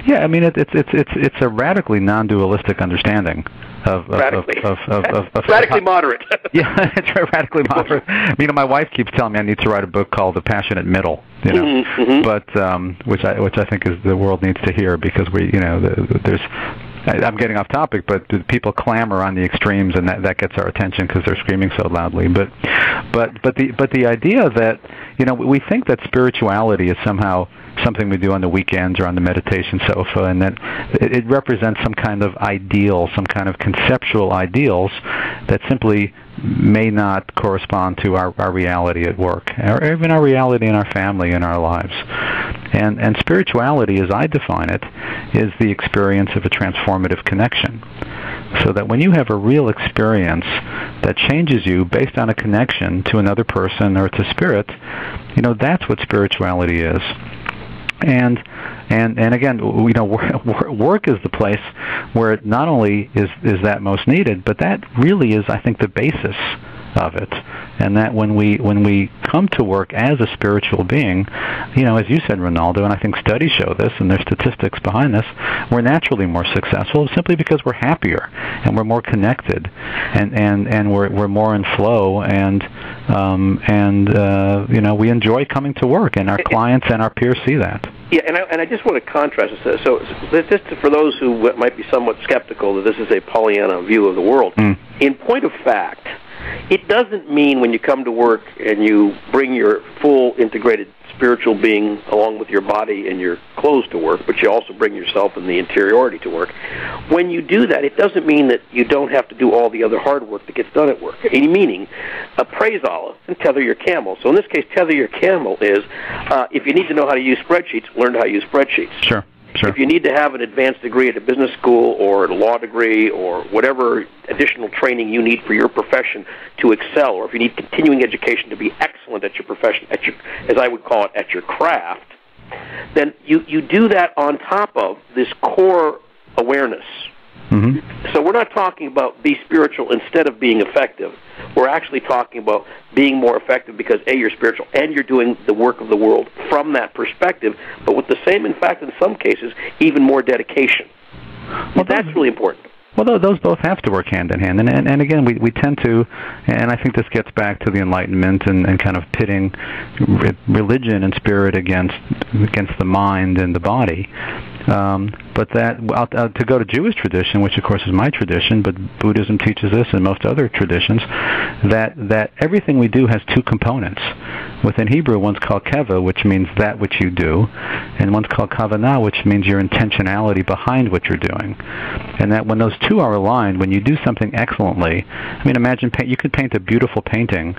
Yeah, I mean it's a radically non-dualistic understanding of radically moderate. Yeah, it's radically moderate. You know, my wife keeps telling me I need to write a book called The Passionate Middle. You know, but which I think is the world needs to hear, because there's. I'm getting off topic, but people clamor on the extremes, and that gets our attention because they're screaming so loudly. But the idea that we think that spirituality is somehow something we do on the weekends or on the meditation sofa, and that it represents some kind of ideal, some kind of conceptual ideals that simply may not correspond to our reality at work, or even our reality in our family, in our lives. And spirituality, as I define it, is the experience of a transformative connection. So that when you have a real experience that changes you based on a connection to another person or to spirit, that's what spirituality is. And again, work is the place where it not only is that most needed, but that really is, I think, the basis of it. And that when we come to work as a spiritual being, as you said, Ronaldo, and I think studies show this, and there's statistics behind this, we're naturally more successful simply because we're happier and we're more connected, and we're more in flow, and we enjoy coming to work, and our clients and our peers see that. Yeah, and I just want to contrast this. So just for those who might be somewhat skeptical that this is a Pollyanna view of the world, in point of fact, it doesn't mean when you come to work and you bring your full integrated spiritual being along with your body and your clothes to work, but you also bring yourself and the interiority to work. When you do that, it doesn't mean that you don't have to do all the other hard work that gets done at work. Meaning, praise Allah and tether your camel. So in this case, tether your camel is, if you need to know how to use spreadsheets, learn how to use spreadsheets. Sure. If you need to have an advanced degree at a business school or a law degree or whatever additional training you need for your profession to excel, or if you need continuing education to be excellent at your profession, as I would call it, at your craft, then you do that on top of this core awareness. So we're not talking about be spiritual instead of being effective. We're actually talking about being more effective because, A, you're spiritual and you're doing the work of the world from that perspective, but with the same, in fact, in some cases, even more dedication. Well, that's really important. Well, those both have to work hand in hand, and again, we tend to, and I think this gets back to the Enlightenment and kind of pitting religion and spirit against the mind and the body. But to go to Jewish tradition, which of course is my tradition, but Buddhism teaches this and most other traditions, that everything we do has two components. Within Hebrew, one's called keva, which means that which you do, and one's called kavanah, which means your intentionality behind what you're doing. And that when those two are aligned, when you do something excellently, imagine you could paint a beautiful painting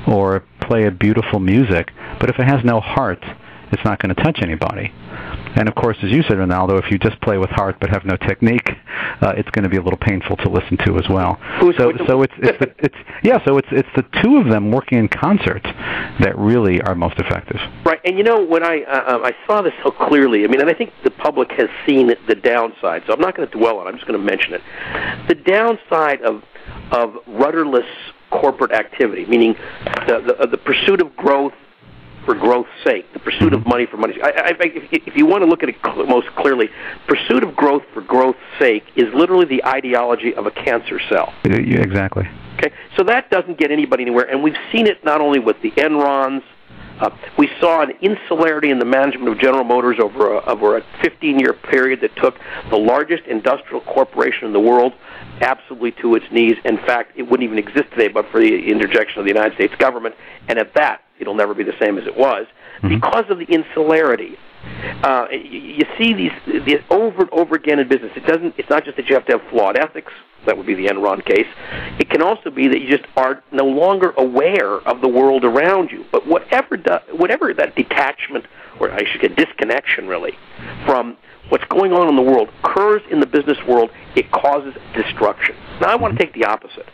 or play a beautiful music, but if it has no heart, it's not going to touch anybody. And of course, as you said, Ronaldo, if you just play with heart but have no technique, it's going to be a little painful to listen to as well. So it's the two of them working in concert that really are most effective. Right, and when I saw this so clearly, and I think the public has seen the downside. So I'm not going to dwell on it. I'm just going to mention it. The downside of rudderless corporate activity, meaning the pursuit of growth for growth's sake, the pursuit of money for money's sake. If you want to look at it most clearly, pursuit of growth for growth's sake is literally the ideology of a cancer cell. Yeah, exactly. Okay, so that doesn't get anybody anywhere, and we've seen it not only with the Enrons. We saw an insularity in the management of General Motors over a 15-year period that took the largest industrial corporation in the world absolutely to its knees. In fact, it wouldn't even exist today but for the interjection of the United States government, and at that, it'll never be the same as it was because of the insularity. You see these over and over again in business. It's not just that you have to have flawed ethics. That would be the Enron case. It can also be that you just are no longer aware of the world around you. But whatever that detachment, or I should say disconnection really, from what's going on in the world occurs in the business world, it causes destruction. Now I want to take the opposite.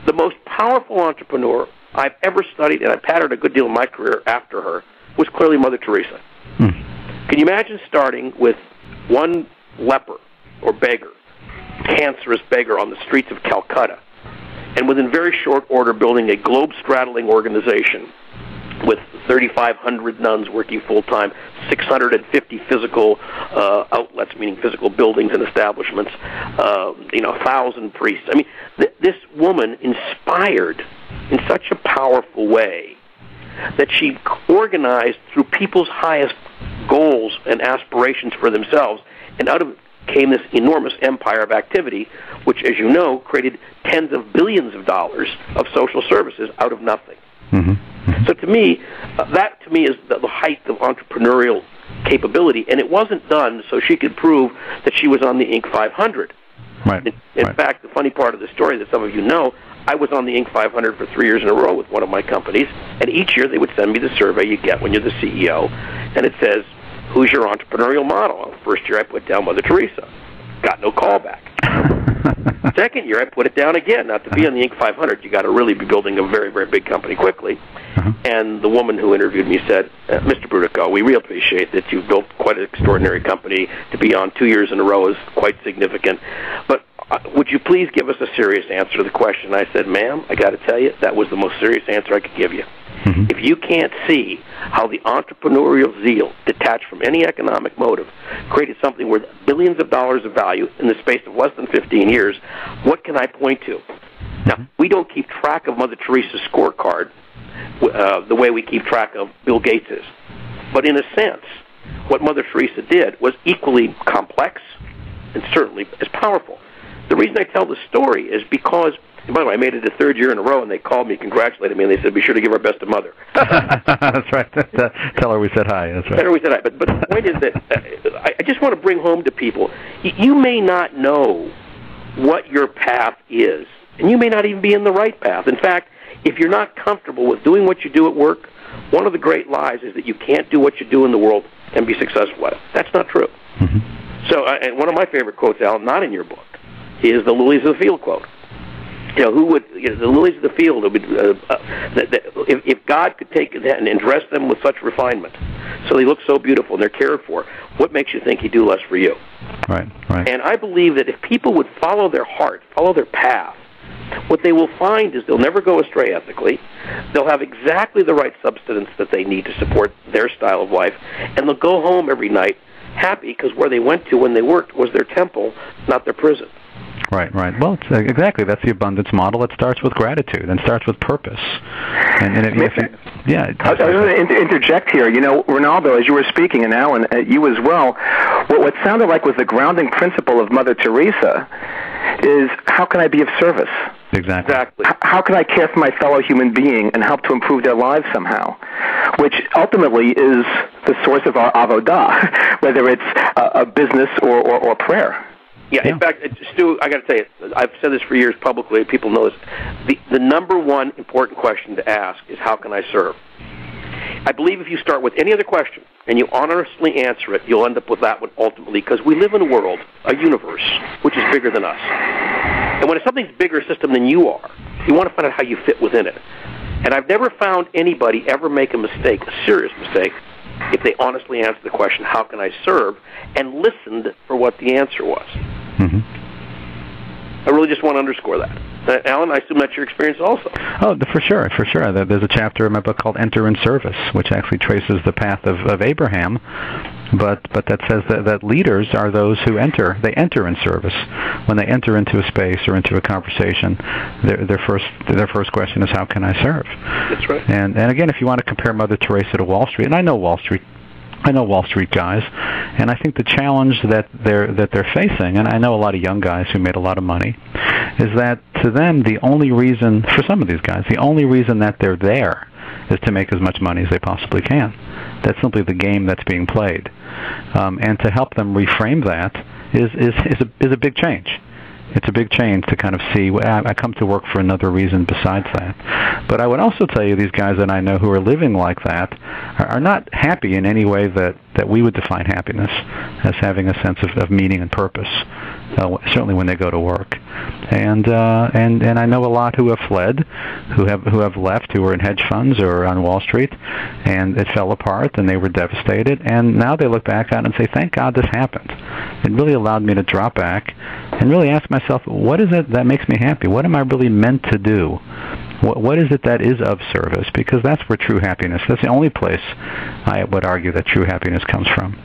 The most powerful entrepreneur I've ever studied, and I patterned a good deal of my career after her, was clearly Mother Teresa. Can you imagine starting with one leper or beggar, cancerous beggar on the streets of Calcutta, and within very short order building a globe-straddling organization with 3,500 nuns working full-time, 650 physical outlets, meaning physical buildings and establishments, 1,000 priests. I mean, this woman inspired in such a powerful way that she organized through people's highest goals and aspirations for themselves, and out of it came this enormous empire of activity, which, as you know, created tens of billions of dollars of social services out of nothing. Mm-hmm. Mm-hmm. So to me, that is the height of entrepreneurial capability, and it wasn't done so she could prove that she was on the Inc. 500. Right. In fact, the funny part of the story that some of you know, I was on the Inc. 500 for 3 years in a row with one of my companies, and each year they would send me the survey you get when you're the CEO, and it says, who's your entrepreneurial model? First year I put down Mother Teresa. Got no call back. Second year I put it down again. Now, to be on the Inc. 500, you got to really be building a very, very big company quickly. And the woman who interviewed me said, Mr. Brudico, we really appreciate that you've built quite an extraordinary company. To be on 2 years in a row is quite significant. But would you please give us a serious answer to the question? I said, ma'am, I got to tell you, that was the most serious answer I could give you. Mm-hmm. If you can't see how the entrepreneurial zeal, detached from any economic motive, created something worth billions of dollars of value in the space of less than 15 years, what can I point to? Now, we don't keep track of Mother Teresa's scorecard the way we keep track of Bill Gates's. But in a sense, what Mother Teresa did was equally complex and certainly as powerful. The reason I tell the story is because, by the way, I made it a third year in a row, and they called me, congratulated me, and they said, be sure to give our best to Mother. That's right. Tell her we said hi. That's right. Tell her we said hi. But the point is that I just want to bring home to people, you may not know what your path is, and you may not even be in the right path. In fact, if you're not comfortable with doing what you do at work, one of the great lies is that you can't do what you do in the world and be successful at it. That's not true. Mm-hmm. So, and one of my favorite quotes, Alan, not in your book, is the lilies of the field quote. The lilies of the field, if God could take that and dress them with such refinement, so they look so beautiful and they're cared for, what makes you think He'd do less for you? Right, right. And I believe that if people would follow their heart, follow their path, what they will find is they'll never go astray ethically. They'll have exactly the right substance that they need to support their style of life, and they'll go home every night happy because where they went to when they worked was their temple, not their prison. Right, right. Well, exactly. That's the abundance model. It starts with gratitude and starts with purpose. And I was going to interject here. You know, Ronaldo, as you were speaking, and Alan, you as well, what sounded like was the grounding principle of Mother Teresa is, how can I be of service? Exactly. How can I care for my fellow human being and help to improve their lives somehow? Which ultimately is the source of our avodah, whether it's a business or prayer. Yeah, in fact, Stu, I got to tell you, I've said this for years publicly. People know this. The number one important question to ask is, how can I serve? I believe if you start with any other question and you honestly answer it, you'll end up with that one ultimately, because we live in a world, a universe, which is bigger than us. And when something's bigger system than you are, you want to find out how you fit within it. And I've never found anybody ever make a mistake, a serious mistake, if they honestly answered the question, how can I serve, and listened for what the answer was. Mm-hmm. I really just want to underscore that. Alan, I assume that's your experience also. Oh, for sure, for sure. There's a chapter in my book called Enter in Service, which actually traces the path of Abraham, but that says that leaders are those who enter. They enter in service. When they enter into a space or into a conversation, their first question is, how can I serve? That's right. And again, if you want to compare Mother Teresa to Wall Street, and I know Wall Street guys, and I think the challenge that they're facing, and I know a lot of young guys who made a lot of money, is that to them the only reason, for some of these guys, the only reason that they're there is to make as much money as they possibly can. That's simply the game that's being played, and to help them reframe that is a big change. It's a big change to kind of see, I come to work for another reason besides that. But I would also tell you, these guys that I know who are living like that are not happy in any way that we would define happiness as having a sense of meaning and purpose, certainly when they go to work. And I know a lot who have fled, who have left, who were in hedge funds or on Wall Street, and it fell apart and they were devastated, and now they look back on it and say, thank God this happened. It really allowed me to drop back and really ask myself, what is it that makes me happy? What am I really meant to do? What is it that is of service? Because that's where true happiness, that's the only place I would argue that true happiness comes from.